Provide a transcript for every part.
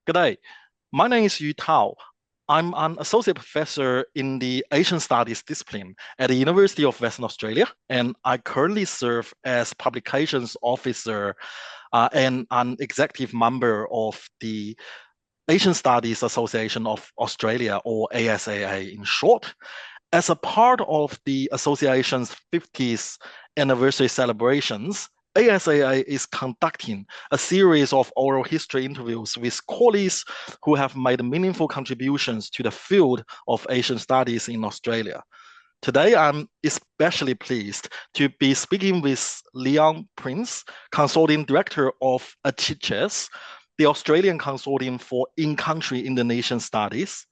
Good day. My name is Yu Tao. I'm an associate professor in the Asian Studies discipline at the University of Western Australia, and I currently serve as publications officer and an executive member of the Asian Studies Association of Australia, or ASAA in short. As a part of the association's 50th anniversary celebrations, ASAA is conducting a series of oral history interviews with colleagues who have made meaningful contributions to the field of Asian studies in Australia. Today, I'm especially pleased to be speaking with Leon Prince, Consortium Director of ACICIS, the Australian Consortium for In-Country Indonesian Studies.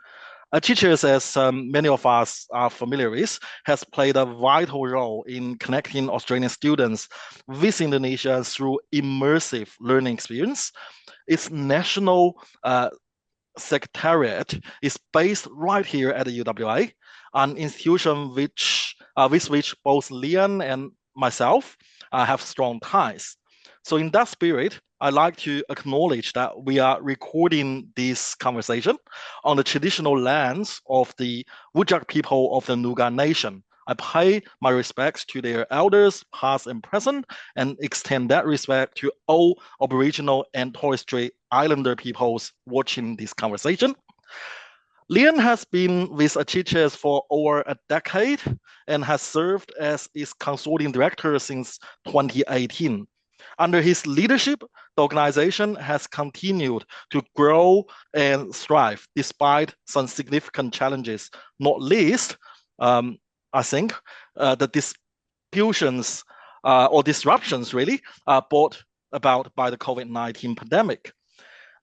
Teachers, as many of us are familiar with, has played a vital role in connecting Australian students with Indonesia through immersive learning experience. Its national secretariat is based right here at the UWA, an institution with which both Leon and myself have strong ties. So in that spirit, I'd like to acknowledge that we are recording this conversation on the traditional lands of the Whadjuk people of the Noongar Nation. I pay my respects to their elders, past and present, and extend that respect to all Aboriginal and Torres Strait Islander peoples watching this conversation. Lian has been with ACICIS for over a decade and has served as its consortium director since 2018. Under his leadership, the organization has continued to grow and thrive despite some significant challenges, not least, I think, the distributions or disruptions really brought about by the COVID-19 pandemic.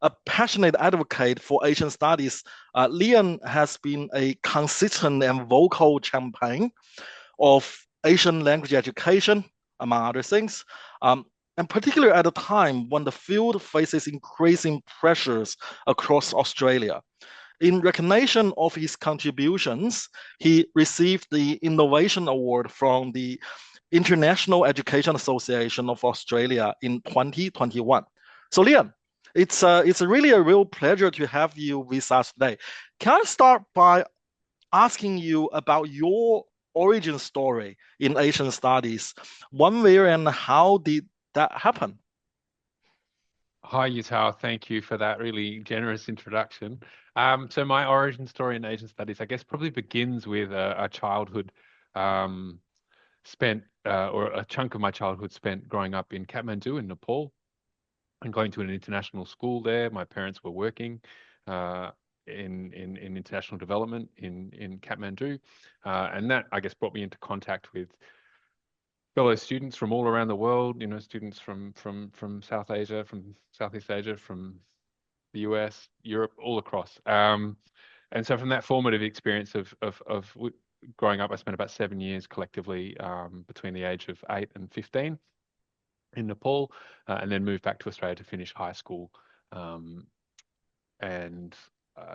A passionate advocate for Asian studies, Leon has been a consistent and vocal champion of Asian language education, among other things, and particularly at a time when the field faces increasing pressures across Australia. In recognition of his contributions, he received the Innovation Award from the International Education Association of Australia in 2021. So, Leon, it's really a real pleasure to have you with us today. Can I start by asking you about your origin story in Asian studies? When, where, and how did that happen? Hi, Yutao. Thank you for that really generous introduction. So my origin story in Asian studies, I guess, probably begins with a childhood um, spent, or a chunk of my childhood spent growing up in Kathmandu in Nepal and going to an international school there. My parents were working uh, in international development in Kathmandu, and that I guess brought me into contact with fellow students from all around the world. Students from South Asia, from Southeast Asia, from the US, Europe, all across. And so from that formative experience of growing up, I spent about 7 years collectively between the age of 8 and 15 in Nepal, and then moved back to Australia to finish high school. And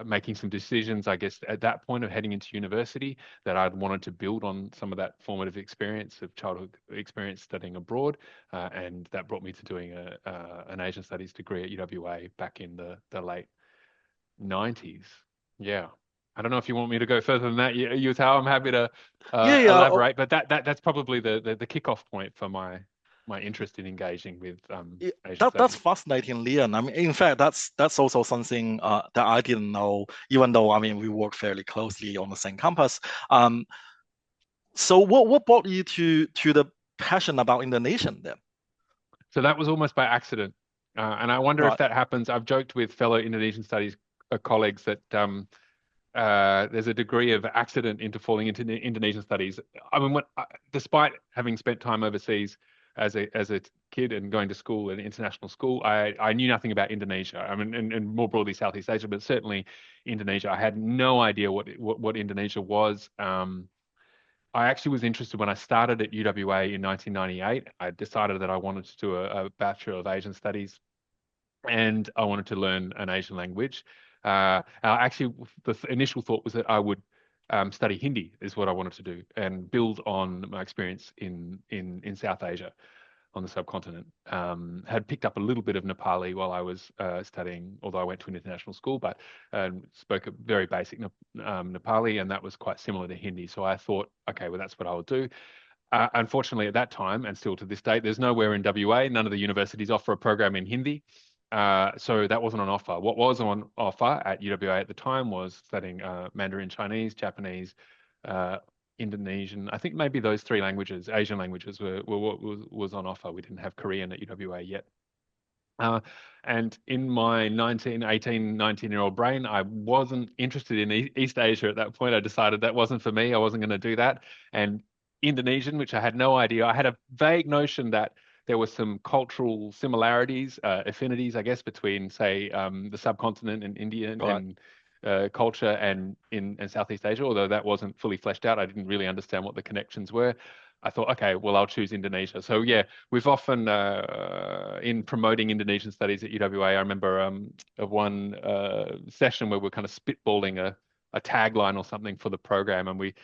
making some decisions, I guess, at that point of heading into university, that I'd wanted to build on some of that formative experience of childhood experience studying abroad, and that brought me to doing an Asian Studies degree at UWA back in the late 90s. Yeah. I don't know if you want me to go further than that, Yutao. I'm happy to Yeah, yeah. elaborate, but that's probably the kickoff point for my interest in engaging with Asian That's studies. fascinating, Leon. I mean, in fact, that's also something that I didn't know, even though I mean we work fairly closely on the same campus. Um, so what brought you to the passion about Indonesian then? So that was almost by accident. And I wonder if Right. that happens. I've joked with fellow Indonesian studies colleagues that there's a degree of accident into falling into Indonesian studies. I mean, despite having spent time overseas as a kid and going to school, an international school, I knew nothing about Indonesia. I mean, and more broadly Southeast Asia, but certainly Indonesia. I had no idea what Indonesia was. I actually was interested when I started at UWA in 1998. I decided that I wanted to do a Bachelor of Asian Studies and I wanted to learn an Asian language. Actually, the initial thought was that I would study Hindi, is what I wanted to do, and build on my experience in South Asia. the subcontinent. Had picked up a little bit of Nepali while I was studying, although I went to an international school, but spoke a very basic Nepali, and that was quite similar to Hindi. So I thought, okay, well, that's what I'll do. Unfortunately, at that time, and still to this date, there's nowhere in WA, none of the universities offer a program in Hindi. So that wasn't on offer. What was on offer at UWA at the time was studying Mandarin Chinese, Japanese, Indonesian. I think maybe those three languages, Asian languages, were what was on offer. We didn't have Korean at UWA yet. And in my 18, 19-year-old brain, I wasn't interested in East Asia at that point. I decided that wasn't for me. I wasn't going to do that. And Indonesian, which I had no idea. I had a vague notion that there were some cultural similarities, affinities, I guess, between, say, the subcontinent and India and culture and in Southeast Asia, although that wasn't fully fleshed out. I didn't really understand what the connections were. I thought, okay, well, I'll choose Indonesia. So yeah, we've often, in promoting Indonesian studies at UWA, I remember of one session where we're kind of spitballing a tagline or something for the program, and we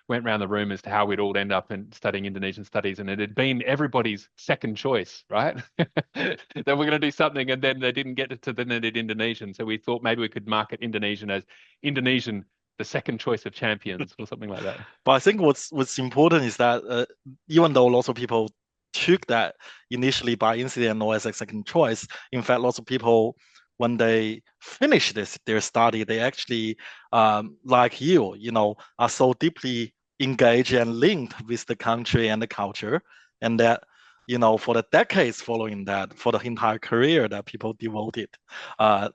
went around the room as to how we'd all end up in studying Indonesian studies, and it had been everybody's second choice, right? That we're going to do something, and then they didn't get to then they did Indonesian. So we thought maybe we could market Indonesian as Indonesian, the second choice of champions, or something like that. But I think what's important is that even though lots of people took that initially by incident or as a second choice, in fact, lots of people, when they finish their study, they actually, like you know, are so deeply engaged and linked with the country and the culture, and that, you know, for the decades following that, for the entire career that people devoted,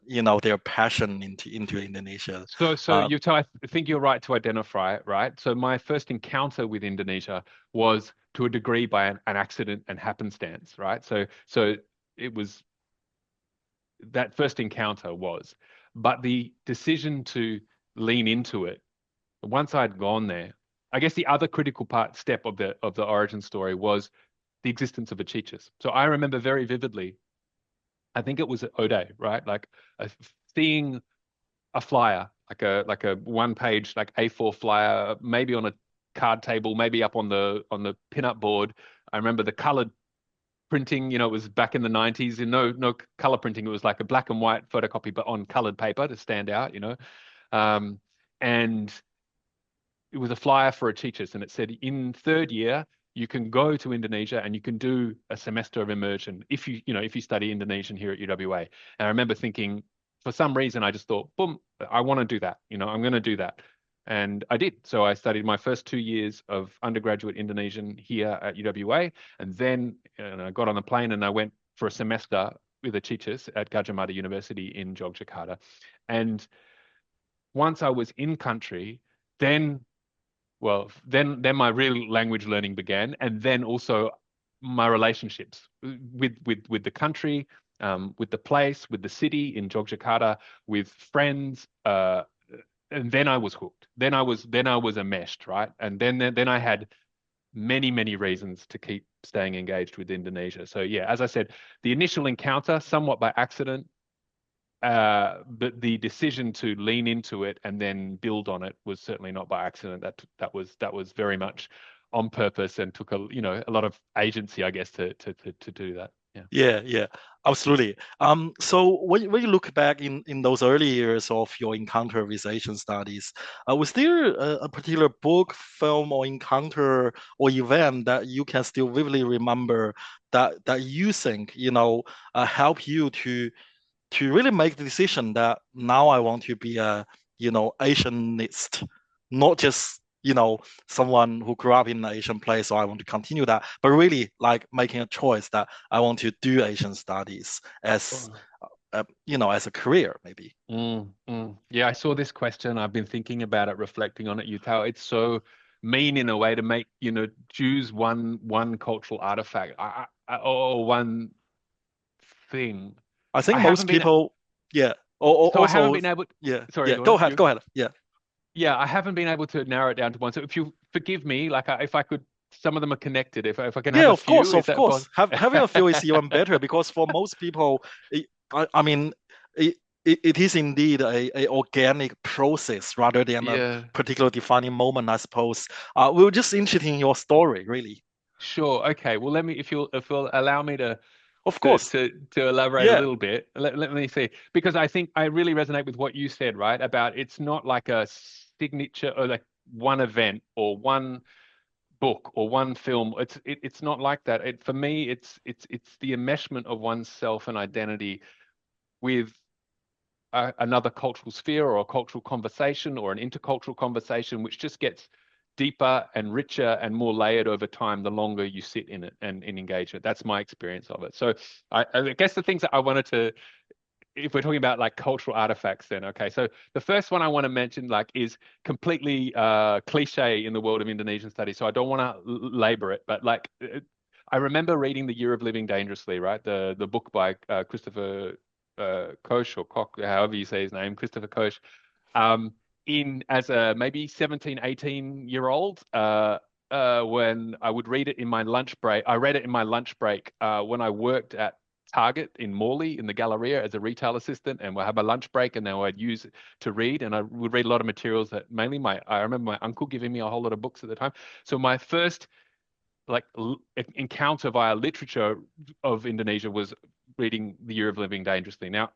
you know, their passion into Indonesia. So I think you're right to identify it, right? So my first encounter with Indonesia was to a degree by an accident and happenstance, right? So it was that first encounter was, but the decision to lean into it, once I'd gone there, I guess the other critical step of the origin story was the existence of ACICIS. So I remember very vividly, I think it was at Ode, right? Like seeing a flyer, like a one page, like A4 flyer, maybe on a card table, maybe up on the pinup board. I remember the colored printing, you know, it was back in the 90s, and no color printing. It was like a black and white photocopy, but on colored paper to stand out, you know. And it was a flyer for ACICIS, and it said in third year you can go to Indonesia and you can do a semester of immersion if you study Indonesian here at UWA. And I remember thinking, for some reason, I just thought, boom, I want to do that. You know, I'm going to do that. And I did. So I studied my first 2 years of undergraduate Indonesian here at UWA. And then I got on the plane and I went for a semester with ACICIS at Gadjah Mada University in Yogyakarta. And once I was in country, then my real language learning began. And then also my relationships with the country, with the place, with the city in Yogyakarta, with friends, and then I was hooked. Then I was enmeshed, right? And then I had many reasons to keep staying engaged with Indonesia. So yeah, as I said, the initial encounter, somewhat by accident, but the decision to lean into it and then build on it was certainly not by accident. That was very much on purpose and took a lot of agency, I guess, to do that. Yeah, absolutely. So when you look back in those early years of your encounter with Asian studies, was there a particular book, film, or encounter or event that you can still vividly remember that you think, you know, help you to really make the decision that now I want to be a, you know, Asianist, not just, you know, someone who grew up in an Asian place, so I want to continue that, but really like making a choice that I want to do Asian studies as, you know, as a career, maybe. Yeah, I saw this question. I've been thinking about it, reflecting on it, Yutao. It's so mean in a way to make, choose one cultural artifact or one thing. I think most people, yeah. Or so also, I haven't been able. Yeah. Sorry, Go ahead. Yeah. Yeah, I haven't been able to narrow it down to one. So if you forgive me, like if I could, some of them are connected. If I can have a few, of course. Having a few is even better because for most people, I mean, it is indeed a organic process rather than a particular defining moment, I suppose. We were just interested in your story, really. Sure. Okay. Well, let me, if you'll allow me to Of to course. to to elaborate a Yeah. little bit. Let me see, because I think I really resonate with what you said, right? About it's not like a signature or like one event or one book or one film. It's not like that. For me, it's the enmeshment of oneself and identity with another cultural sphere or a cultural conversation or an intercultural conversation, which just gets deeper and richer and more layered over time the longer you sit in it and engage it. That's my experience of it. So I guess the things that I wanted to, if we're talking about like cultural artifacts, then okay. So the first one I want to mention like is completely cliche in the world of Indonesian studies. So I don't want to labor it, but like I remember reading The Year of Living Dangerously, right? The book by Christopher Koch or Koch, however you say his name, Christopher Koch. Um, in as a maybe 17, 18-year old, when I would read it in my lunch break. I read it in my lunch break when I worked at Target in Morley in the Galleria as a retail assistant, and we'll have a lunch break, and then I'd use it to read, and I would read a lot of materials that mainly I remember my uncle giving me a whole lot of books at the time. So my first like encounter via literature of Indonesia was reading The Year of Living Dangerously. Now,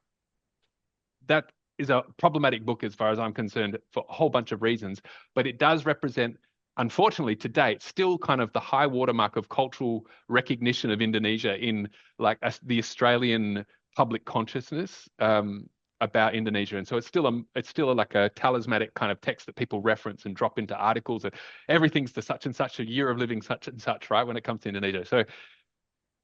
that is a problematic book as far as I'm concerned for a whole bunch of reasons, but it does represent, unfortunately, to date, still kind of the high watermark of cultural recognition of Indonesia in like the Australian public consciousness about Indonesia. And so it's still like a talismanic kind of text that people reference and drop into articles, and everything's the such and such a year of living such and such, right? When it comes to Indonesia. So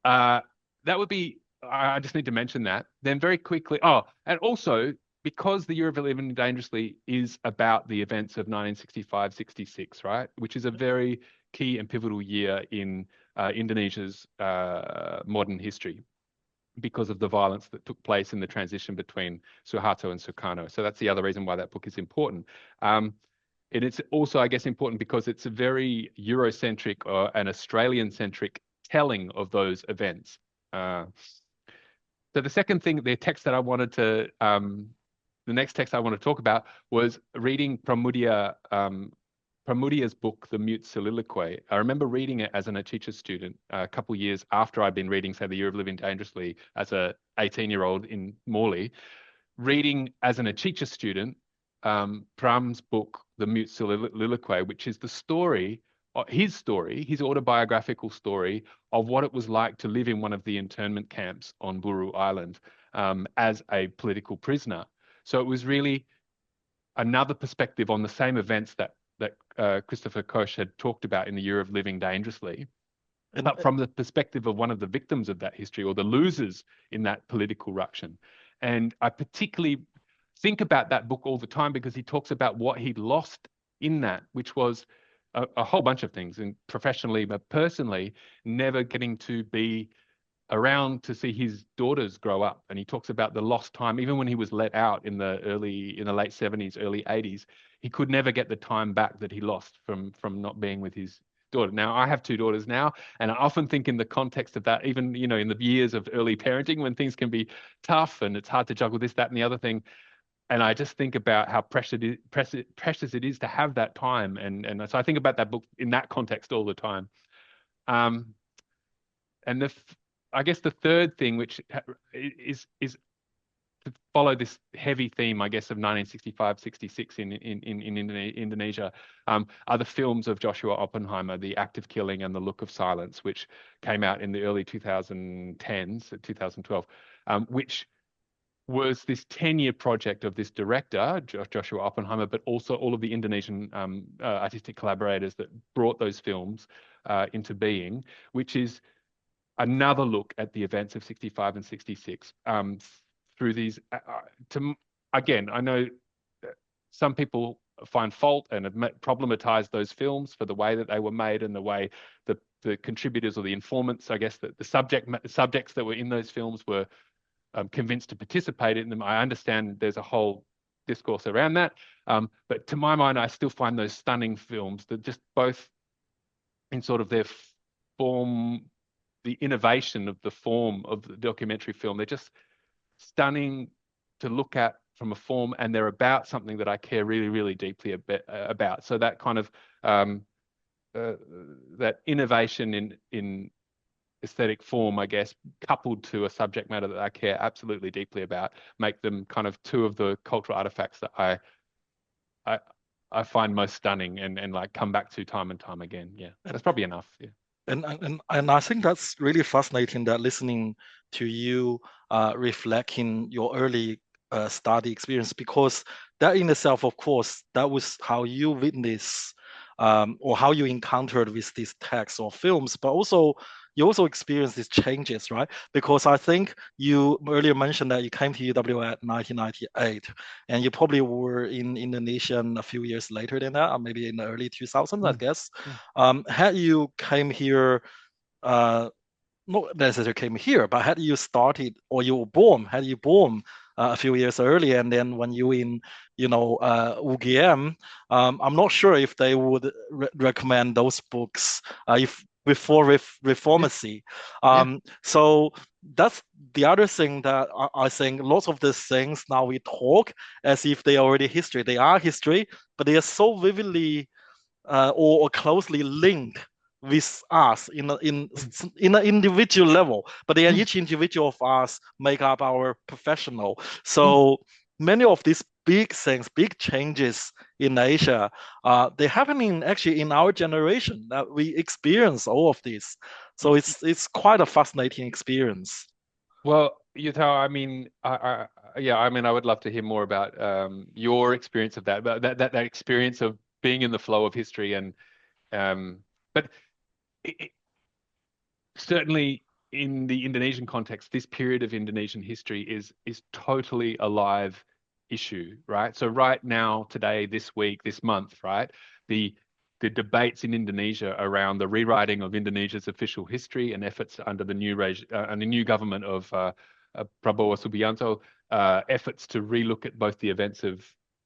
uh, that would be, I just need to mention that. Then very quickly, oh, and also because the Year of Living Dangerously is about the events of 1965, 66, right? Which is a very key and pivotal year in Indonesia's modern history because of the violence that took place in the transition between Suharto and Sukarno. So that's the other reason why that book is important. And it's also, I guess, important because it's a very Eurocentric or an Australian-centric telling of those events. Uh, so the second thing, the next text I want to talk about was reading Pramoedya's book, The Mute Soliloquy. I remember reading it as an Achicha student a couple of years after I'd been reading, say, The Year of Living Dangerously as a 18-year-old in Morley. Reading as an Achicha student, Pram's book, The Mute Soliloquy, which is the story, his autobiographical story of what it was like to live in one of the internment camps on Buru Island as a political prisoner. So it was really another perspective on the same events that Christopher Koch had talked about in The Year of Living Dangerously, And but from the perspective of one of the victims of that history or the losers in that political ruction. And I particularly think about that book all the time because he talks about what he'd lost in that, which was a whole bunch of things, and professionally, but personally, never getting to be around to see his daughters grow up. And he talks about the lost time, even when he was let out in the late 70s, early 80s, he could never get the time back that he lost from not being with his daughter. Now, I have two daughters now, and I often think in the context of that, even, in the years of early parenting when things can be tough and it's hard to juggle this, that, and the other thing. And I just think about how precious it is to have that time. And so I think about that book in that context all the time. Um, and I guess the third thing, which is to follow this heavy theme, I guess, of 1965, 66 in Indonesia, are the films of Joshua Oppenheimer, The Act of Killing and The Look of Silence, which came out in the early 2010s, 2012, which was this 10-year project of this director, Joshua Oppenheimer, but also all of the Indonesian artistic collaborators that brought those films into being, which is another look at the events of 65 and 66 through these. Again, I know some people find fault and have problematized those films for the way that they were made and the way the contributors or the informants, I guess, the subjects that were in those films were convinced to participate in them. I understand there's a whole discourse around that. But to my mind, I still find those stunning films that just both in sort of their form, the innovation of the form of the documentary film, they're just stunning to look at from a form, and they're about something that I care really, really deeply about. So that kind of that innovation in aesthetic form, I guess, coupled to a subject matter that I care absolutely deeply about, make them kind of two of the cultural artifacts that I I find most stunning and like come back to time and time again. Yeah, that's probably enough. Yeah. And I think that's really fascinating that listening to you reflecting your early study experience, because that in itself, of course, that was how you witness or how you encountered with these texts or films, but also you also experienced these changes, right? Because I think you earlier mentioned that you came to UW at 1998, and you probably were in Indonesia a few years later than that, or maybe in the early 2000s, I Mm, guess. mm, Had you came here, uh, not necessarily came here, but had you started or you were born, had you born a few years earlier, and then when you in, UGM, I'm not sure if they would recommend those books if before yeah, reformacy. yeah. So that's the other thing that I think lots of these things now we talk as if they are already history. They are history, but they are so vividly or closely linked with us Mm, in an individual level, but then mm, each individual of us make up our professional. mm, So many of these big things, big changes in Asia, they happening actually in our generation that we experience all of this. So mm. it's quite a fascinating experience. Well, Yuthao, I mean, yeah, I mean, I would love to hear more about your experience of that, but that experience of being in the flow of history and but it, certainly in the Indonesian context, this period of Indonesian history is totally a live issue, right? So right now, today, this week, this month, right? The the debates in Indonesia around the rewriting of Indonesia's official history and efforts under the and the new government of Prabowo Subianto, efforts to relook at both the events of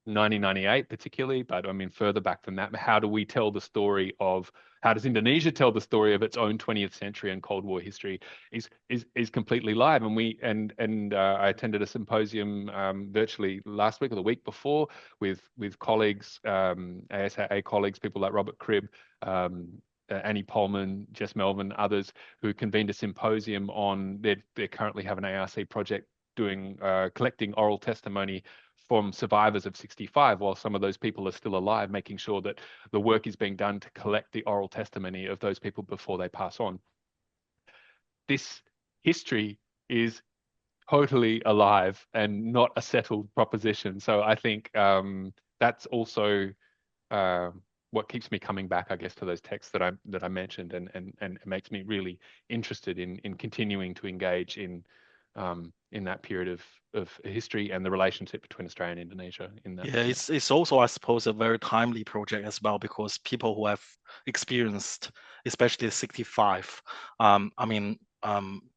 1998 particularly, but I mean further back than that, how do we tell the story of how does Indonesia tell the story of its own 20th century and Cold War history is completely live. And I attended a symposium virtually last week or the week before with colleagues, ASAA colleagues, people like Robert Cribb, Annie Polman, Jess Melvin, others who convened a symposium on they currently have an ARC project doing collecting oral testimony from survivors of 65 while some of those people are still alive, making sure that the work is being done to collect the oral testimony of those people before they pass on. This history is totally alive and not a settled proposition. So I think that's also uh, what keeps me coming back, I guess, to those texts that I mentioned, and it makes me really interested in continuing to engage in that period of history and the relationship between Australia and Indonesia in that. Yeah, Yeah. it's also, I suppose, a very timely project as well, because people who have experienced, especially 65, I mean,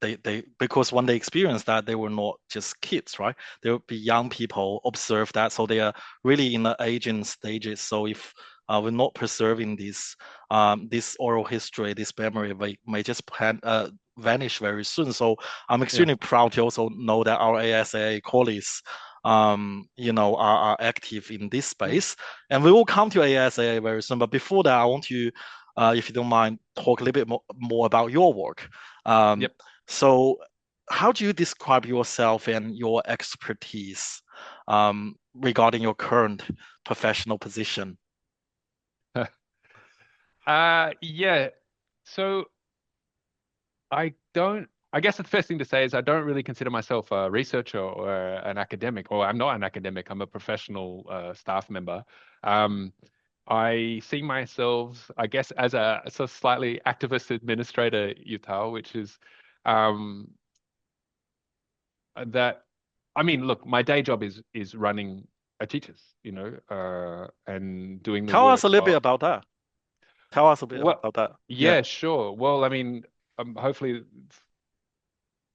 they because when they experience that, they were not just kids, right? They would be young people observe that, so they are really in the aging stages. So if we're not preserving this oral history, this memory, may just vanish very soon. So I'm Yeah. extremely proud to also know that our ASA colleagues are active in this Mm. space. And we will come to ASAA very soon. But before that, I want to, if you don't mind, talk a little bit more about your work. Um, Yep. so, how do you describe yourself and your expertise regarding your current professional position? Yeah. So I guess the first thing to say is I don't really consider myself a researcher or an academic, or I'm not an academic. I'm a professional staff member. Um, I see myself, I guess, as a sort of slightly activist administrator, Utah, which is um, that. I mean, look, my day job is running ACICIS, and doing the Tell us a work little bit of about that. Tell us a bit well, about that. Yeah. yeah, sure. Well, I mean, hopefully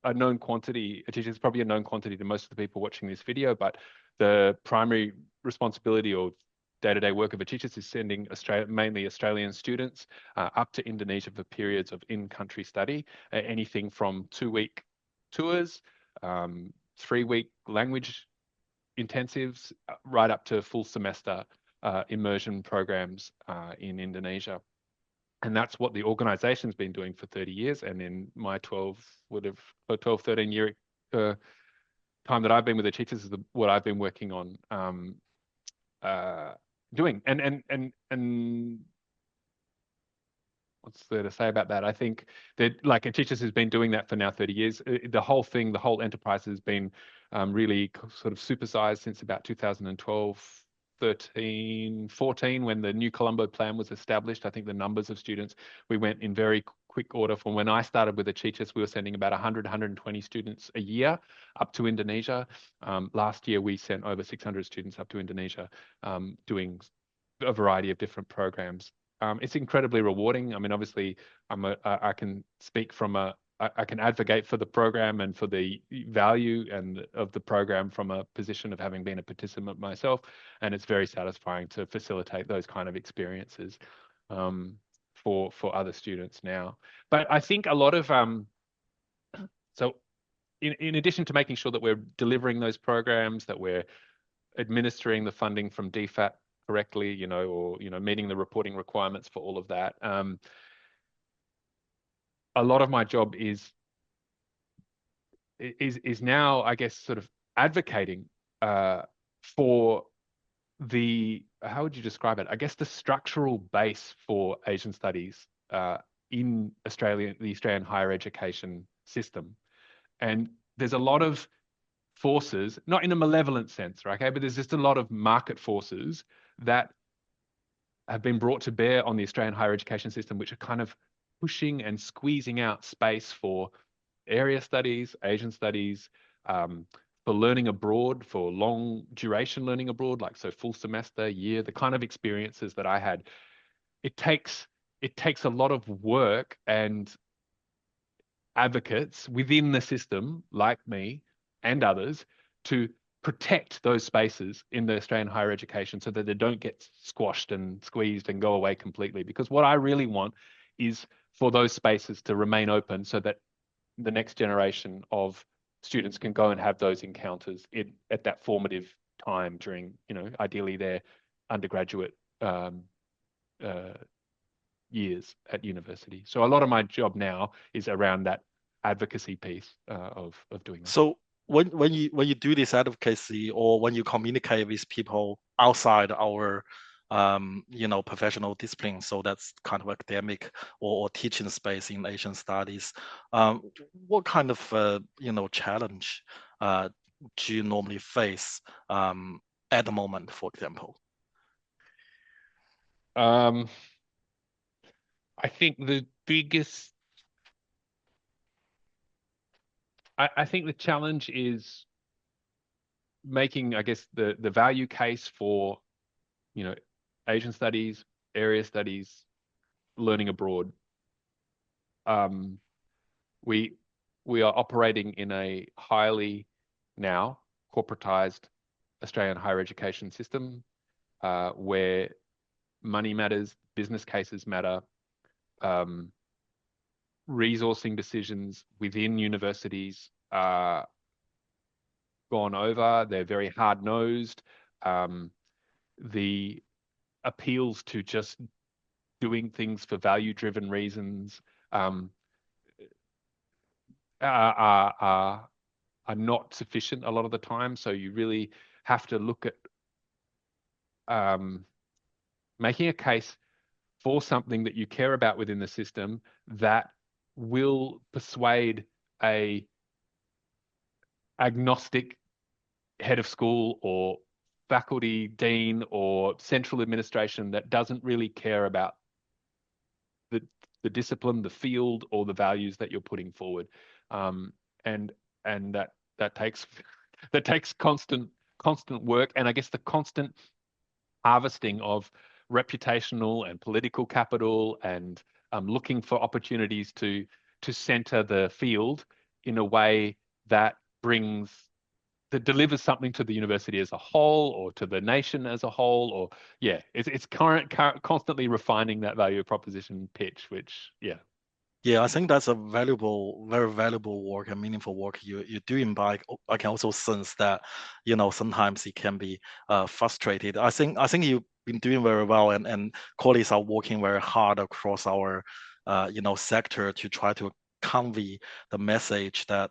a known quantity. It's probably a known quantity to most of the people watching this video, but the primary responsibility or day-to-day work of ACICIS is sending mainly Australian students up to Indonesia for periods of in-country study, anything from 2-week tours, 3-week language intensives, right up to full semester immersion programs in Indonesia. And that's what the organization's been doing for 30 years. And in my 12, 13 year time that I've been with the teachers is what I've been working on doing. And what's there to say about that? I think that like Teachers has been doing that for now 30 years. The whole thing, the whole enterprise has been really sort of supersized since about 2012, 13, 14, when the new Colombo Plan was established. I think the numbers of students, we went in very quick order. From when I started with the Teachers, we were sending about 100, 120 students a year up to Indonesia. Last year, we sent over 600 students up to Indonesia doing a variety of different programs. It's incredibly rewarding. I mean, obviously, I can speak from I can advocate for the program and for the value and of the program from a position of having been a participant myself, and it's very satisfying to facilitate those kind of experiences for other students now. But I think a lot of so in addition to making sure that we're delivering those programs, that we're administering the funding from DFAT correctly, or meeting the reporting requirements for all of that. A lot of my job is now, I guess, sort of advocating for how would you describe it? I guess the structural base for Asian studies in Australia, the Australian higher education system. And there's a lot of forces, not in a malevolent sense, right? Okay, but there's just a lot of market forces that have been brought to bear on the Australian higher education system, which are kind of pushing and squeezing out space for area studies, Asian studies, for learning abroad, for long duration learning abroad, like so full semester, year, the kind of experiences that I had. It takes a lot of work and advocates within the system, like me and others, to protect those spaces in the Australian higher education so that they don't get squashed and squeezed and go away completely. Because what I really want is for those spaces to remain open so that the next generation of students can go and have those encounters at that formative time during, ideally their undergraduate years at university. So a lot of my job now is around that advocacy piece of doing that. So when you do this advocacy, or when you communicate with people outside our professional discipline, so that's kind of academic or teaching space in Asian studies, what kind of challenge do you normally face at the moment, for example? I think the biggest, I think the challenge is making, I guess, the value case for, Asian studies, area studies, learning abroad. We are operating in a highly now corporatized Australian higher education system where money matters, business cases matter, resourcing decisions within universities are gone over. They're very hard-nosed. The appeals to just doing things for value-driven reasons are not sufficient a lot of the time. So you really have to look at making a case for something that you care about within the system that will persuade a agnostic head of school or faculty dean or central administration that doesn't really care about the discipline, the field, or the values that you're putting forward, and that takes constant work, and I guess the constant harvesting of reputational and political capital, and looking for opportunities to center the field in a way that delivers something to the university as a whole, or to the nation as a whole, or it's constantly refining that value proposition pitch, which Yeah, I think that's a very valuable work and meaningful work you're doing. But I can also sense that, sometimes it can be frustrated. I think you been doing very well, and colleagues are working very hard across our sector to try to convey the message that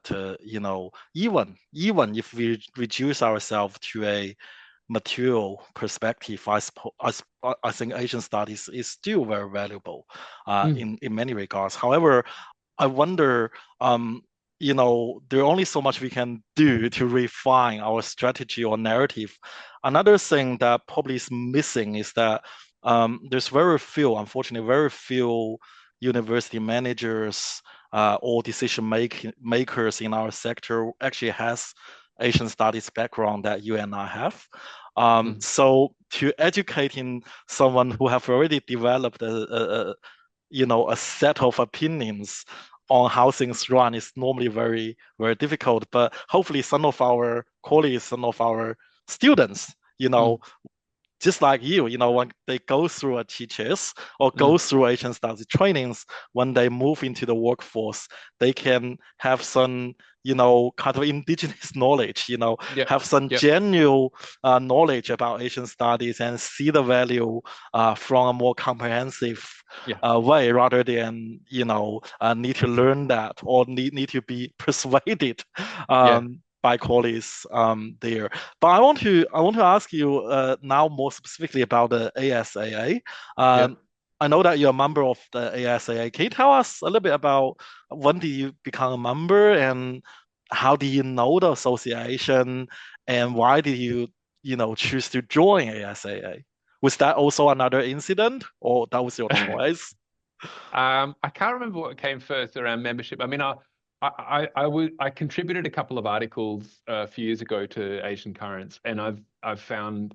even if we reduce ourselves to a material perspective, I think Asian studies is still very valuable Mm, in many regards. However, I wonder, there are only so much we can do to refine our strategy or narrative. Another thing that probably is missing is that there's unfortunately, very few university managers or makers in our sector actually has Asian studies background that you and I have. mm, So to educating someone who have already developed a set of opinions on how things run is normally very, very difficult. But hopefully some of our colleagues, some of our students, mm, just like when they go through a teachers or go mm. through Asian studies trainings, when they move into the workforce, they can have some, kind of indigenous knowledge, Yep, have some yep, genuine knowledge about Asian studies and see the value from a more comprehensive yeah, way rather than, need to learn that or need to be persuaded yeah, by colleagues there. But I want to ask you now more specifically about the ASAA. Um, yep. I know that you're a member of the ASAA. Can you tell us a little bit about when did you become a member and how do you know the association and why did you choose to join ASAA? Was that also another incident or that was your choice? I can't remember what came first around membership. I mean, I contributed a couple of articles a few years ago to Asian Currents, and I've found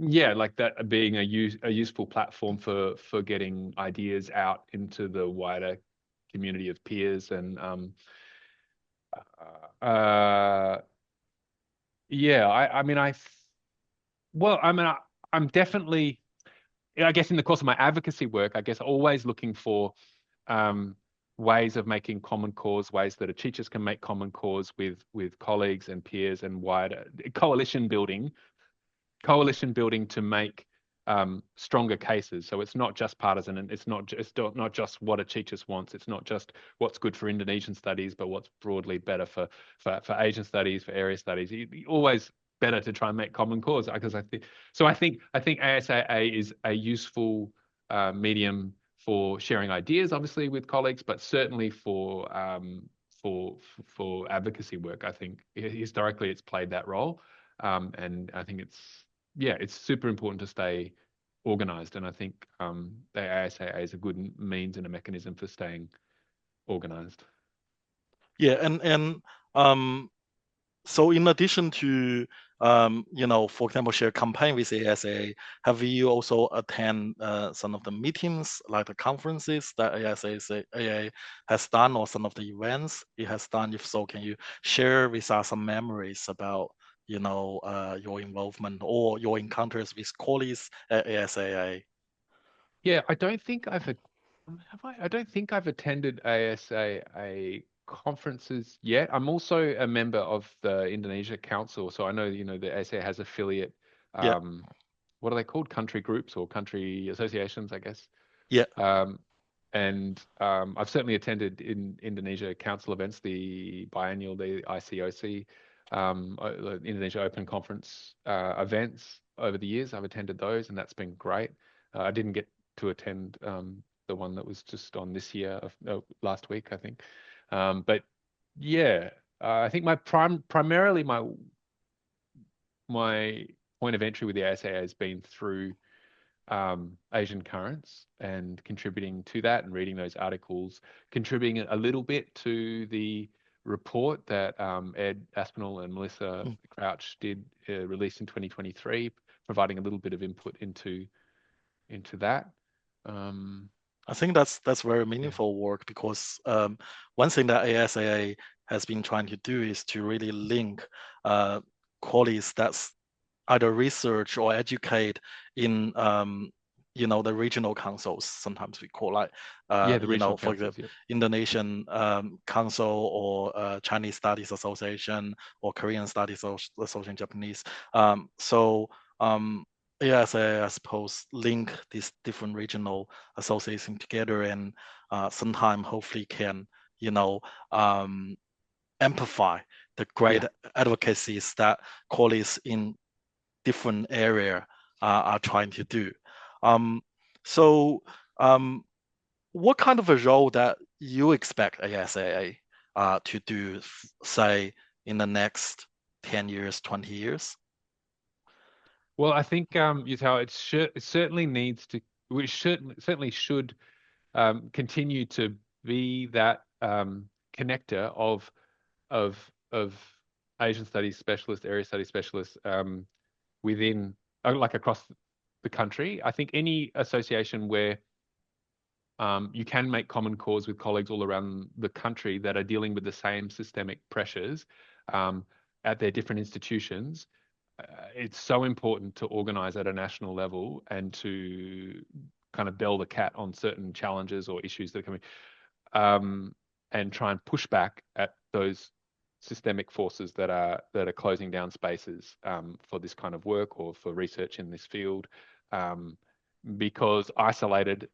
yeah, like that being a useful platform for getting ideas out into the wider community of peers and uh yeah, I mean well, I mean I'm definitely, I guess in the course of my advocacy work, I guess always looking for um, ways of making common cause, ways that a teachers can make common cause with colleagues and peers and wider coalition building to make stronger cases. So it's not just partisan, and it's not just what a teachers wants. It's not just what's good for Indonesian studies, but what's broadly better for Asian studies, for area studies. Always better to try and make common cause because I think so. I think ASAA is a useful medium for sharing ideas, obviously with colleagues, but certainly for advocacy work. I think historically it's played that role, and I think it's super important to stay organized. And I think the ASAA is a good means and a mechanism for staying organized. Yeah, and um, so in addition to for example, share campaign with ASA, have you also attend some of the meetings, like the conferences that ASA has done, or some of the events it has done? If so, can you share with us some memories about your involvement or your encounters with colleagues at ASAA? Yeah, I don't think have I? I don't think I've attended ASAA conferences yet. I'm also a member of the Indonesia Council, so I know the ASA has affiliate. Yeah, Um, what are they called? Country groups or country associations, I guess. yeah. Um, and I've certainly attended in Indonesia council events, the biennial, the ICOC, the Indonesia Open Conference events over the years. I've attended those, and that's been great. I didn't get to attend the one that was just on this year, last week, I think. But yeah, I think primarily my point of entry with the ASA has been through Asian Currents and contributing to that and reading those articles, contributing a little bit to the report that Ed Aspinall and Melissa Mm. Crouch did release in 2023, providing a little bit of input into that. Um, I think that's very yeah, meaningful work because one thing that ASAA has been trying to do is to really link uh, colleagues that's either research or educate in the regional councils. Sometimes we call like yeah, the regional for the councils. Yeah, Indonesian Council or Chinese Studies Association or Korean Studies Association Japanese. So ASA, I suppose, link these different regional associations together, and sometime hopefully can, you know, amplify the great Yeah. advocacies that colleagues in different area are trying to do. Um, so, what kind of a role that you expect ASAA to do, say, in the next 10 years, 20 years? Well, I think Yutal, it certainly needs to, certainly should continue to be that connector of Asian studies specialists, area studies specialists within, like across the country. I think any association where you can make common cause with colleagues all around the country that are dealing with the same systemic pressures at their different institutions. It's so important to organize at a national level and to kind of bell the cat on certain challenges or issues that are coming, and try and push back at those systemic forces that are closing down spaces for this kind of work or for research in this field, because isolated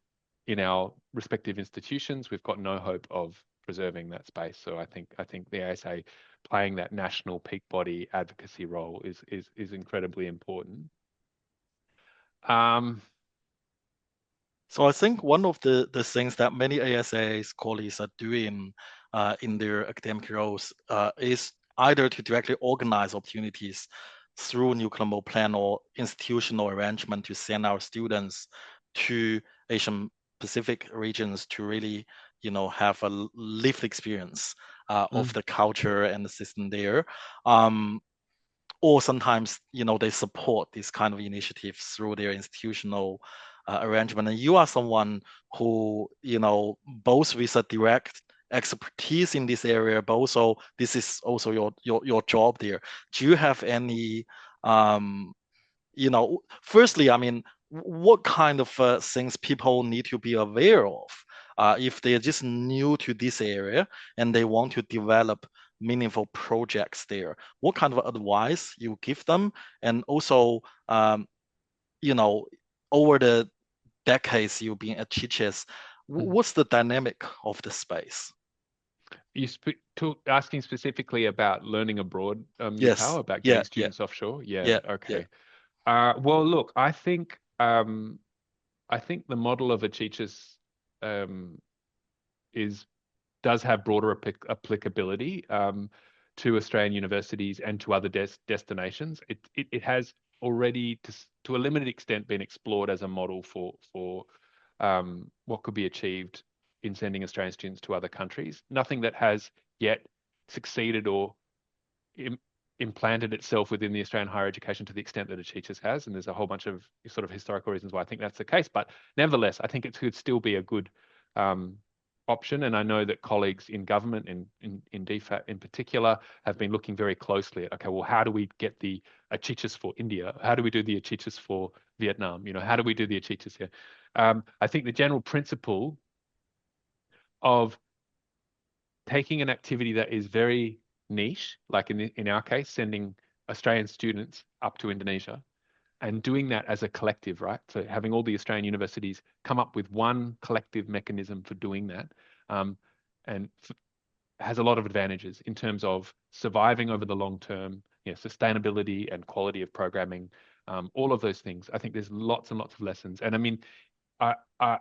in our respective institutions, we've got no hope of preserving that space. So I think the ASA playing that national peak body advocacy role is incredibly important. So I think one of the things that many ASA's colleagues are doing in their academic roles is either to directly organize opportunities through New Colombo Plan or institutional arrangement to send our students to Asian Pacific regions to really, have a lived experience of Mm. the culture and the system there. Um, or sometimes they support this kind of initiatives through their institutional arrangement, and you are someone who both with a direct expertise in this area, but also this is also your job there. Do you have any firstly, I mean, what kind of things people need to be aware of if they're just new to this area and they want to develop meaningful projects there? What kind of advice you give them? And also, you know, over the decades you've been at Chiches, Mm. what's the dynamic of the space? Asking specifically about learning abroad, Yes, Yutao, about yeah, getting yeah, students offshore. Yeah, yeah, yeah. okay. Well, look, I think the model of ACICIS um, is does have broader applicability to Australian universities and to other destinations. It has already, to a limited extent, been explored as a model for what could be achieved in sending Australian students to other countries. Nothing that has yet succeeded or Im implanted itself within the Australian higher education to the extent that ACICIS has, and there's a whole bunch of sort of historical reasons why I think that's the case. But nevertheless, I think it could still be a good um, option. And I know that colleagues in government, in DFAT in particular, have been looking very closely at, okay, well, how do we get the ACICIS for India? How do we do the ACICIS for Vietnam? How do we do the ACICIS here? I think the general principle of taking an activity that is very niche, like in our case, sending Australian students up to Indonesia, and doing that as a collective, right? So having all the Australian universities come up with one collective mechanism for doing that, and has a lot of advantages in terms of surviving over the long term, sustainability and quality of programming, all of those things. I think there's lots and lots of lessons, and I mean, I, I,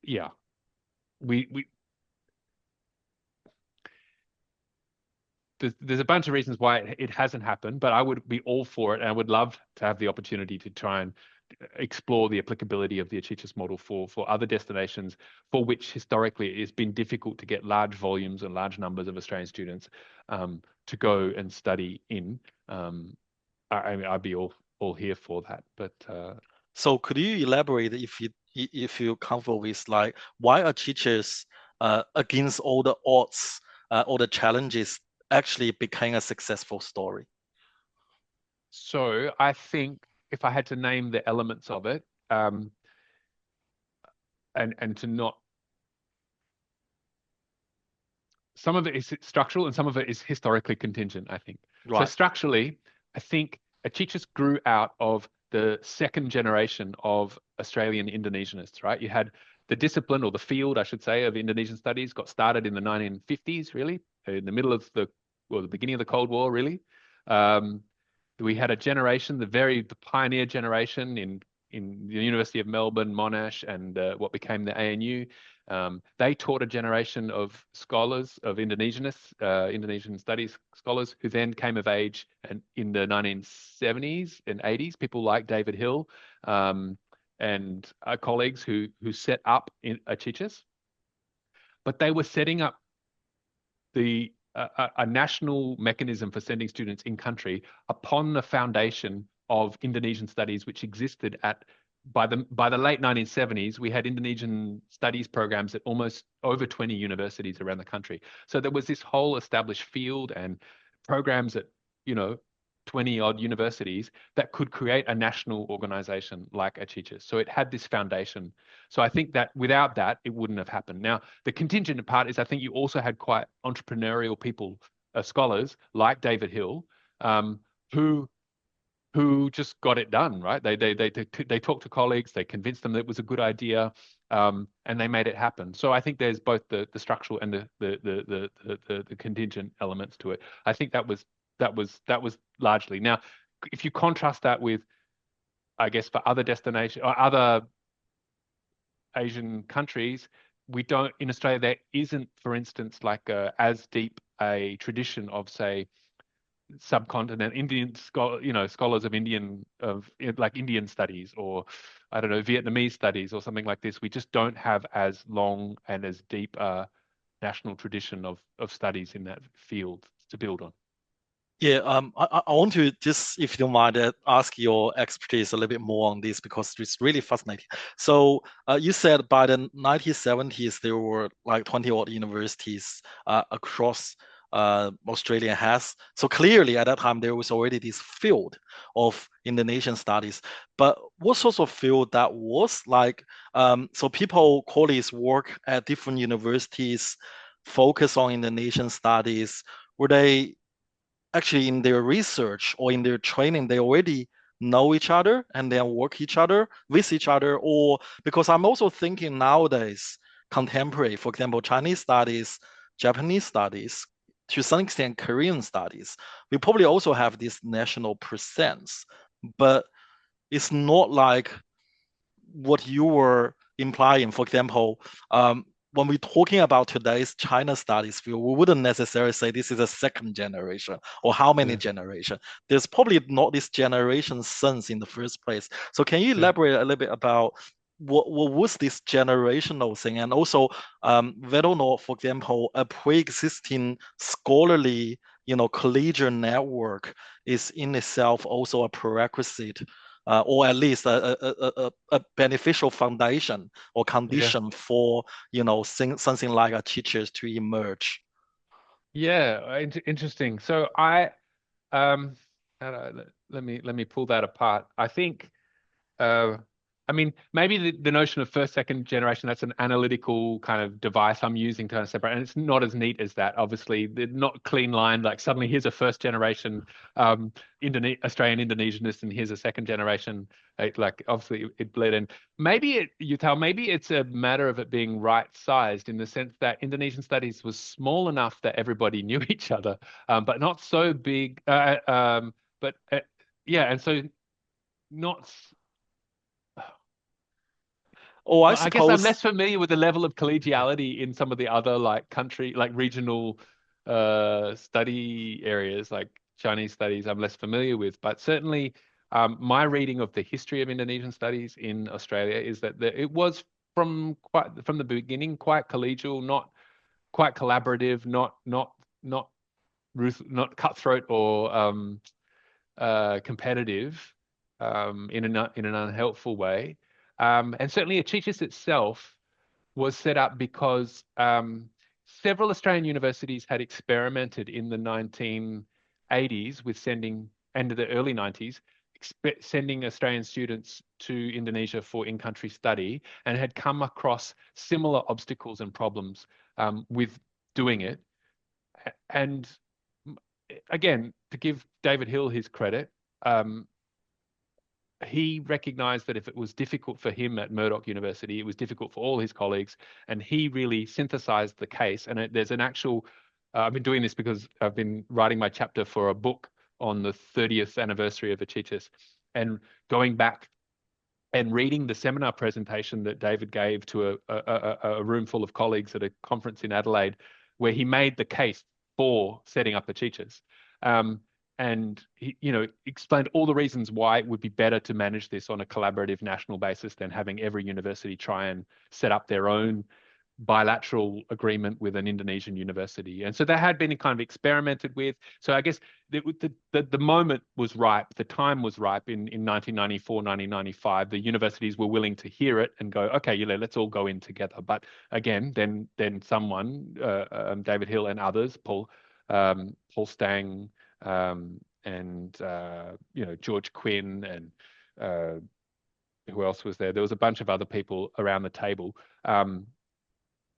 yeah, we there's a bunch of reasons why it hasn't happened, but I would be all for it, and I would love to have the opportunity to try and explore the applicability of the ACICIS model for other destinations for which historically it has been difficult to get large volumes and large numbers of Australian students to go and study in. I mean, I'd be all here for that, but So could you elaborate if you're comfortable with, like, why are teachers against all the odds, all the challenges actually became a successful story? so I think if I had to name the elements of it, and to not, some of it is structural and some of it is historically contingent, I think. So Right. structurally, I think ACICIS grew out of the second generation of Australian Indonesianists, right? You had the discipline, or the field, I should say, of Indonesian studies got started in the 1950s, really, in the middle of the beginning of the Cold War, really. We had a generation, the pioneer generation in the University of Melbourne, Monash, and what became the ANU. They taught a generation of scholars, of Indonesianists, Indonesian studies scholars, who then came of age and in the 1970s and 80s. People like David Hill and colleagues who set up in ACICIS, but they were setting up a national mechanism for sending students in country upon the foundation of Indonesian studies, which existed by the late 1970s. We had Indonesian studies programs at almost over 20 universities around the country. So there was this whole established field and programs at 20 odd universities that could create a national organization like ACICIS. So it had this foundation. So I think that without that, it wouldn't have happened. Now, the contingent part is I think you also had quite entrepreneurial people, scholars like David Hill, who just got it done, right? They talked to colleagues, they convinced them that it was a good idea, and they made it happen. So I think there's both the structural and the contingent elements to it. I think that was largely. Now, if you contrast that with, I guess, for other destinations or other Asian countries, we don't, in Australia, there isn't, for instance, like as deep a tradition of, say, subcontinent Indian scholars of Indian studies, or I don't know, Vietnamese studies or something like this. We just don't have as long and as deep a national tradition of studies in that field to build on. Yeah, I want to just, if you don't mind, ask your expertise a little bit more on this because it's really fascinating. So you said by the 1970s there were like 20 odd universities across Australia has. So clearly at that time there was already this field of Indonesian studies. But what sort of field that was like? So people, colleagues work at different universities, focus on Indonesian studies. Were they actually in their research or in their training, they already know each other and then work each other with each other? Or because I'm also thinking nowadays, contemporary, for example, Chinese studies, Japanese studies, to some extent, Korean studies, we probably also have this national presence, but it's not like what you were implying. For example, when we're talking about today's China studies field, we wouldn't necessarily say this is a second generation or how many generation. There's probably not this generation sense in the first place. So can you elaborate a little bit about what was this generational thing? And also, whether or not, for example, a pre-existing scholarly, collegiate network is in itself also a prerequisite or at least a beneficial foundation or condition for something like a teachers to emerge. Yeah, interesting. So um let me pull that apart. I think I mean, maybe the notion of first, second generation, that's an analytical kind of device I'm using to kind of separate. And it's not as neat as that. Obviously, they're not clean line. Like suddenly here's a first generation Australian Indonesianist and here's a second generation. Like obviously it bled in. Maybe it's a matter of it being right sized in the sense that Indonesian studies was small enough that everybody knew each other, but not so big. But yeah, and so not. Oh, I I guess I'm suppose. less familiar with the level of collegiality in some of the other regional study areas like Chinese studies I'm less familiar with. But certainly my reading of the history of Indonesian studies in Australia is that it was from the beginning quite collegial, not quite collaborative, not cutthroat or competitive in an unhelpful way. And certainly ACICIS itself was set up because several Australian universities had experimented in the 1980s with sending, and the early 90s, sending Australian students to Indonesia for in-country study, and had come across similar obstacles and problems with doing it. And again, to give David Hill his credit, he recognized that if it was difficult for him at Murdoch University, it was difficult for all his colleagues, and he really synthesized the case. And there's an actual, I've been doing this because I've been writing my chapter for a book on the 30th anniversary of ACICIS, and going back and reading the seminar presentation that David gave to a room full of colleagues at a conference in Adelaide, where he made the case for setting up ACICIS. And he, explained all the reasons why it would be better to manage this on a collaborative national basis than having every university try and set up their own bilateral agreement with an Indonesian university. And so that had been kind of experimented with. So I guess the moment was ripe, the time was ripe in 1994, 1995. The universities were willing to hear it and go, okay, let's all go in together. But again, then someone, David Hill and others, Paul Stang, and George Quinn, and who else was there? There was a bunch of other people around the table,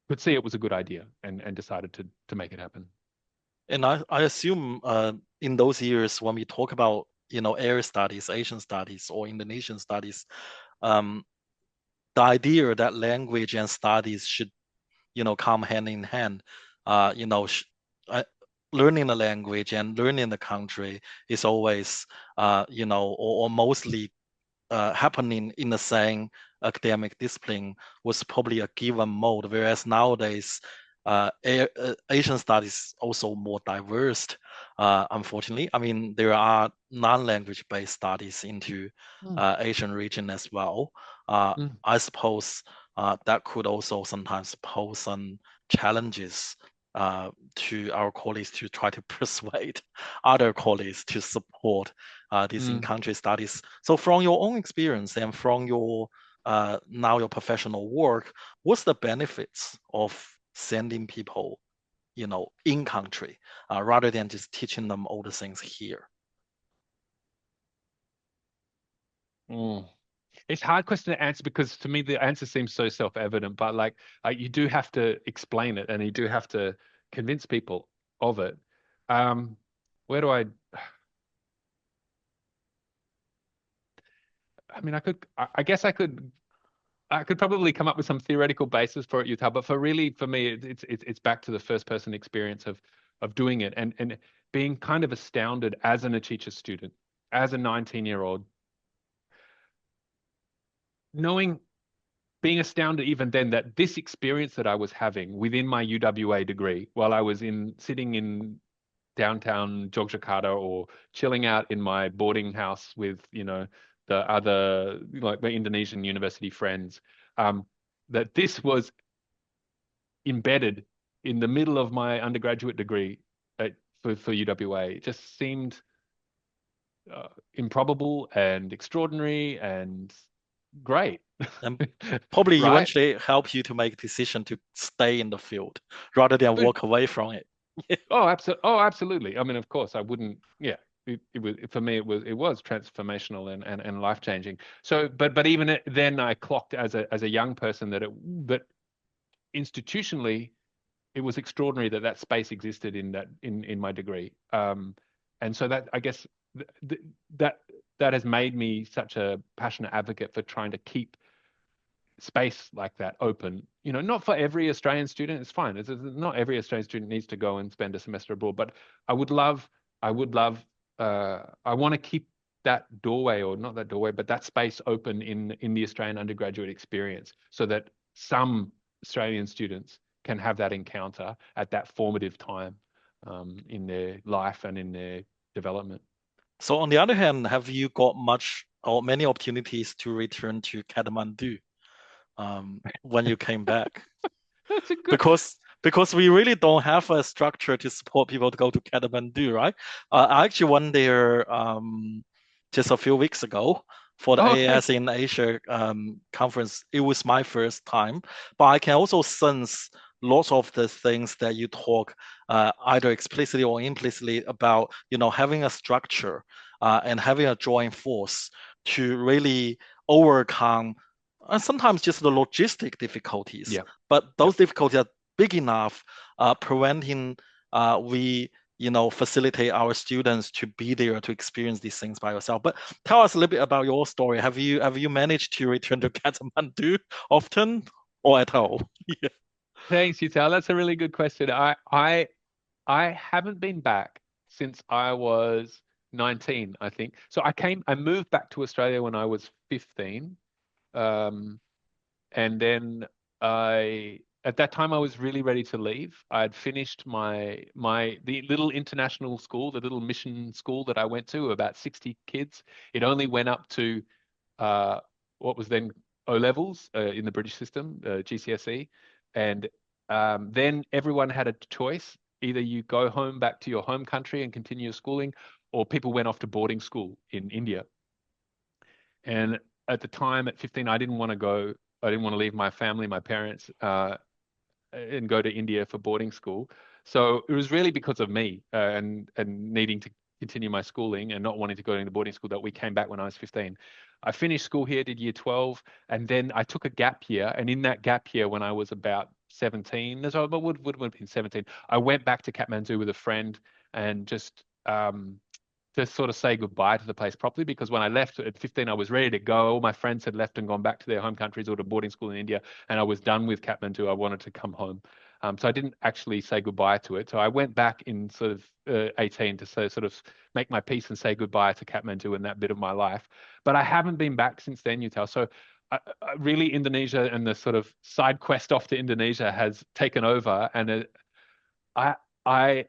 could see it was a good idea and decided to make it happen. And I assume in those years when we talk about area studies, Asian studies, or Indonesian studies, the idea that language and studies should come hand in hand, learning the language and learning the country is always or mostly happening in the same academic discipline was probably a given mode, whereas nowadays Asian studies also more diverse. Unfortunately, I mean there are non-language based studies into Asian region as well. I suppose that could also sometimes pose some challenges to our colleagues to try to persuade other colleagues to support these in-country studies. So from your own experience and from your now your professional work, what's the benefits of sending people, in country rather than just teaching them all the things here? It's a hard question to answer because to me the answer seems so self-evident, but you do have to explain it and you do have to convince people of it. Where do I mean, I guess I could probably come up with some theoretical basis for it, Yutal, but for me, it's back to the first person experience of doing it and being kind of astounded as an ACICIS student, as a 19-year-old, being astounded even then that this experience that I was having within my UWA degree while I was sitting in downtown Yogyakarta or chilling out in my boarding house with, the other, like my Indonesian university friends, that this was embedded in the middle of my undergraduate degree for UWA. It just seemed improbable and extraordinary and great. And probably right? eventually help you to make a decision to stay in the field rather than walk away from it. Oh, absolutely. I mean, of course, I wouldn't. Yeah, it was for me. It was transformational and life changing. So, but even then, I clocked as a young person that institutionally, it was extraordinary that space existed in my degree. And so that I guess that has made me such a passionate advocate for trying to keep space like that open, not for every Australian student. It's fine. Not every Australian student needs to go and spend a semester abroad, but I want to keep that doorway, or not that doorway, but that space open in the Australian undergraduate experience so that some Australian students can have that encounter at that formative time in their life and in their development. So on the other hand, have you got much or many opportunities to return to Kathmandu when you came back? That's a good... Because we really don't have a structure to support people to go to Kathmandu, right? I actually went there just a few weeks ago for the AAS in Asia conference. It was my first time, but I can also sense lots of the things that you talk either explicitly or implicitly about, having a structure and having a joint force to really overcome sometimes just the logistic difficulties. Yeah. But those difficulties are big enough, preventing we facilitate our students to be there to experience these things by yourself. But tell us a little bit about your story. Have you managed to return to Kathmandu often or at all? Yeah. Thanks, Yutal. That's a really good question. I haven't been back since I was 19, I think. So I moved back to Australia when I was 15. Um, and then at that time I was really ready to leave. I had finished the little international school, the little mission school that I went to, about 60 kids. It only went up to uh, what was then O levels in the British system, GCSE, and then everyone had a choice. Either you go home back to your home country and continue your schooling, or people went off to boarding school in India. And at the time, at 15, I didn't want to go. I didn't want to leave my family, my parents, and go to India for boarding school. So it was really because of me and needing to continue my schooling and not wanting to go into boarding school that we came back when I was 15. I finished school here, did year 12, and then I took a gap year. And in that gap year, when I was about 17, so I would have been 17, I went back to Kathmandu with a friend and just sort of say goodbye to the place properly, because when I left at 15, I was ready to go. All my friends had left and gone back to their home countries or to boarding school in India, and I was done with Kathmandu. I wanted to come home. So I didn't actually say goodbye to it. So I went back in sort of 18 to sort of make my peace and say goodbye to Kathmandu and that bit of my life. But I haven't been back since then, Yutal. So really, Indonesia and the sort of side quest off to Indonesia has taken over. And I, I,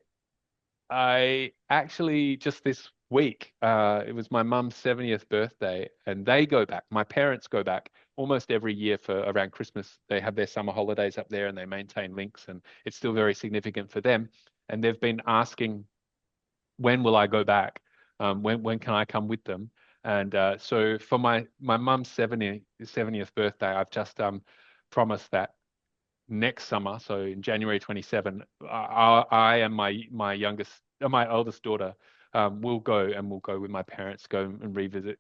I actually just this week, it was my mum's 70th birthday, and they go back. My parents go back almost every year for around Christmas. They have their summer holidays up there and they maintain links, and it's still very significant for them. And they've been asking, when will I go back? When can I come with them? And so for my mum's 70th birthday, I've just promised that next summer, so in January 27, I and my eldest daughter will go, and we'll go with my parents, go and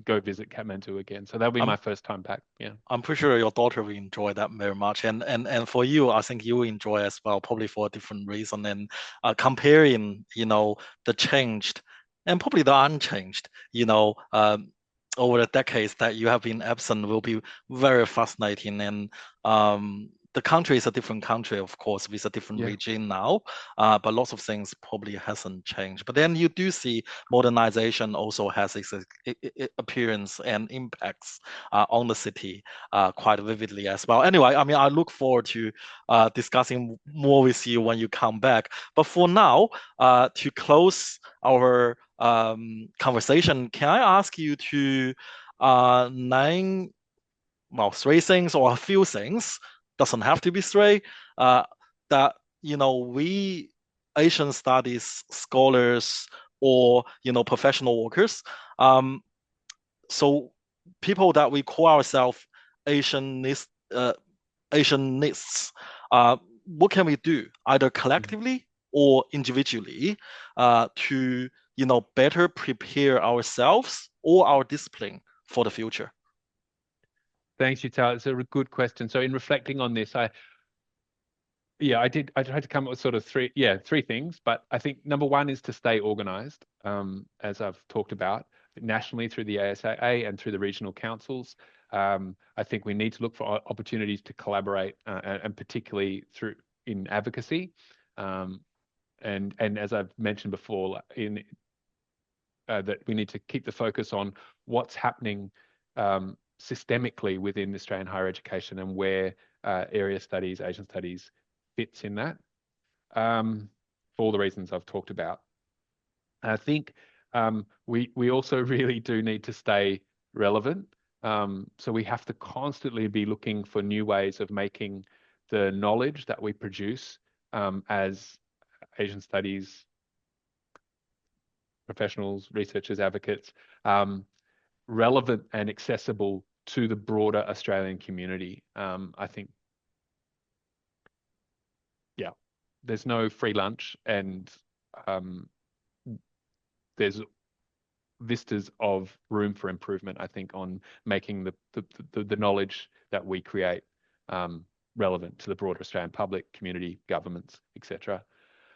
go visit Kathmandu again. So that'll be I'm my first time back. Yeah. I'm pretty sure your daughter will enjoy that very much, and for you, I think you will enjoy as well, probably for a different reason. And comparing, the changed and probably the unchanged, over the decades that you have been absent will be very fascinating. And the country is a different country, of course, with a different Yeah. regime now, but lots of things probably hasn't changed. But then you do see modernization also has its appearance and impacts on the city quite vividly as well. Anyway, I mean, I look forward to discussing more with you when you come back. But for now, to close our conversation, can I ask you to name, well, three things or a few things, doesn't have to be three, that, we Asian studies scholars or, professional workers, so people that we call ourselves Asianists, uh, Asianists, what can we do either Mhm. collectively or individually to better prepare ourselves or our discipline for the future? Thanks, Yutal. It's a good question. So in reflecting on this, I tried to come up with sort of three things, but I think number one is to stay organized, as I've talked about nationally through the ASAA and through the regional councils. I think we need to look for opportunities to collaborate, and particularly through in advocacy. And as I've mentioned before, that we need to keep the focus on what's happening systemically within Australian higher education and where area studies, Asian studies fits in that, for all the reasons I've talked about. And I think we also really do need to stay relevant. So we have to constantly be looking for new ways of making the knowledge that we produce as Asian studies professionals, researchers, advocates, relevant and accessible to the broader Australian community. I think, yeah, there's no free lunch, and um, there's vistas of room for improvement, I think, on making the knowledge that we create relevant to the broader Australian public, community, governments, etc.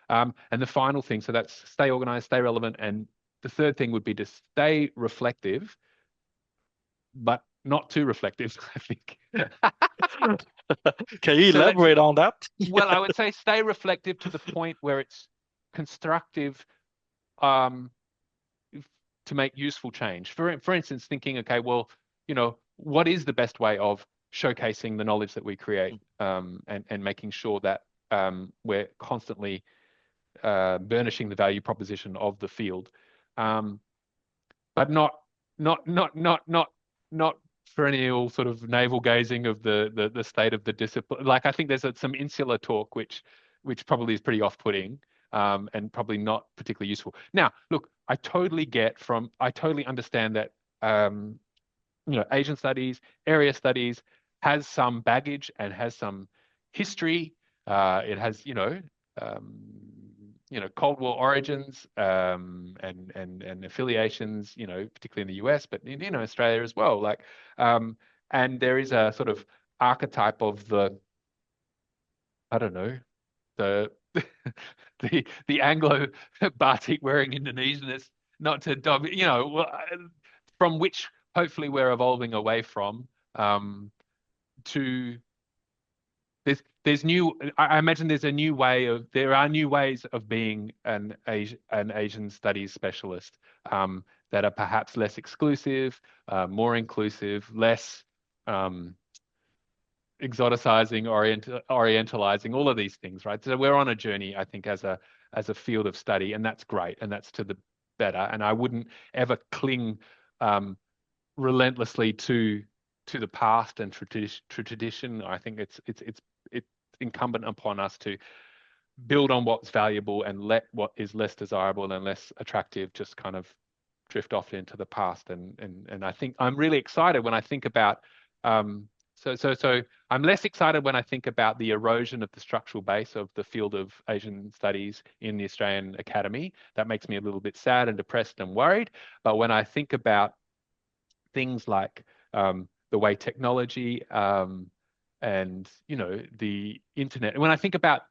And the final thing, so that's stay organized, stay relevant, and the third thing would be to stay reflective, but not too reflective, I think. Can you So that's, elaborate on that? well, I would say stay reflective to the point where it's constructive, to make useful change. For instance, thinking, okay, well, what is the best way of showcasing the knowledge that we create, and making sure that we're constantly burnishing the value proposition of the field, but not perennial sort of navel gazing of the state of the discipline. Like, I think there's some insular talk which probably is pretty off-putting, and probably not particularly useful. Now, look, I totally understand that Asian studies, area studies has some baggage and has some history. It has Cold War origins, and affiliations, particularly in the US, but in Australia as well. Like, and there is a sort of archetype of the, I don't know, the the Anglo batik wearing Indonesianist, not to dog, from which hopefully we're evolving away from, to there's new. I imagine there are new ways of being an Asian studies specialist, that are perhaps less exclusive, more inclusive, less exoticizing, orientalizing, all of these things, right? So we're on a journey, I think, as a field of study, and that's great, and that's to the better. And I wouldn't ever cling relentlessly to the past and tradition. I think it's incumbent upon us to build on what's valuable and let what is less desirable and less attractive just kind of drift off into the past. And I think I'm really excited when I think about so I'm less excited when I think about the erosion of the structural base of the field of Asian studies in the Australian Academy. That makes me a little bit sad and depressed and worried. But when I think about things like the way technology, and the internet, and when I think about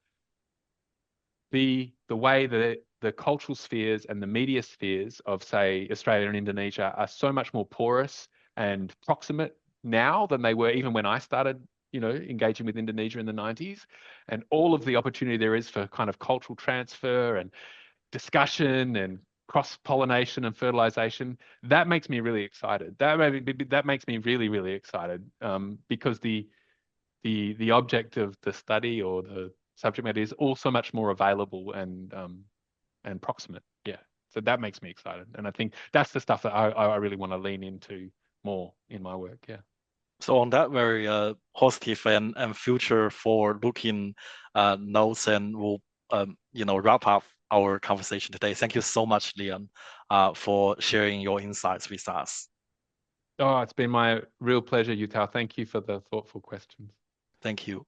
the way that the cultural spheres and the media spheres of, say, Australia and Indonesia are so much more porous and proximate now than they were even when I started, engaging with Indonesia in the 90s, and all of the opportunity there is for kind of cultural transfer and discussion and cross-pollination and fertilization, that makes me really excited. That makes me really, really excited, because the object of the study or the subject matter is also much more available and proximate. Yeah. So that makes me excited. And I think that's the stuff that I really want to lean into more in my work. Yeah. So on that very positive and future forward looking notes, and we'll wrap up our conversation today. Thank you so much, Leon, for sharing your insights with us. Oh, it's been my real pleasure, Yutao. Thank you for the thoughtful questions. Thank you.